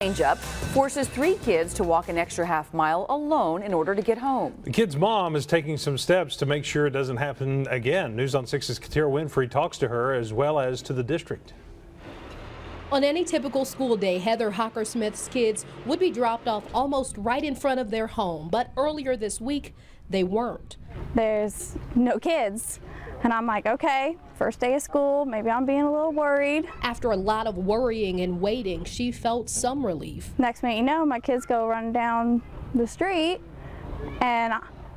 Change up forces 3 kids to walk an extra half-mile alone in order to get home. The kid's mom is taking some steps to make sure it doesn't happen again. News on 6's Katira Winfrey talks to her as well as to the district. On any typical school day, Heather Hockersmith's kids would be dropped off almost right in front of their home, but earlier this week, they weren't. There's no kids, and I'm like, okay, first day of school, maybe I'm being a little worried. After a lot of worrying and waiting, she felt some relief. Next minute you know, my kids go running down the street and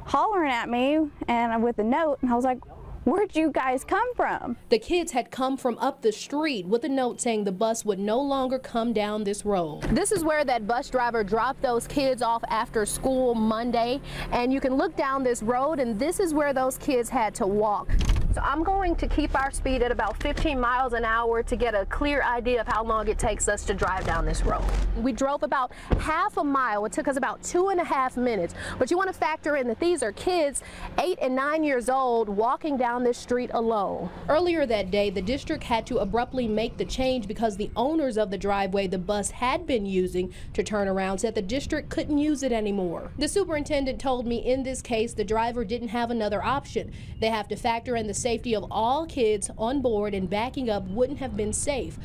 hollering at me and with a note, and I was like, where'd you guys come from? The kids had come from up the street with a note saying the bus would no longer come down this road. This is where that bus driver dropped those kids off after school Monday, and you can look down this road, and this is where those kids had to walk. So I'm going to keep our speed at about 15 miles an hour to get a clear idea of how long it takes us to drive down this road. We drove about half a mile. It took us about 2.5 minutes. But you want to factor in that these are kids 8 and 9 years old walking down this street alone. Earlier that day, the district had to abruptly make the change because the owners of the driveway the bus had been using to turn around said the district couldn't use it anymore. The superintendent told me in this case the driver didn't have another option. They have to factor in the safety of all kids on board, and backing up wouldn't have been safe.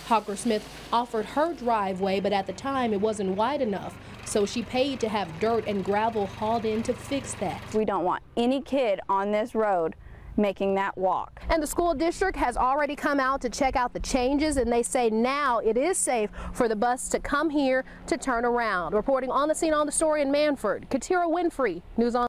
Hockersmith offered her driveway, but at the time it wasn't wide enough, so she paid to have dirt and gravel hauled in to fix that. We don't want any kid on this road making that walk. And the school district has already come out to check out the changes, and they say now it is safe for the bus to come here to turn around. Reporting on the scene on the story in Mannford, Katira Winfrey, News on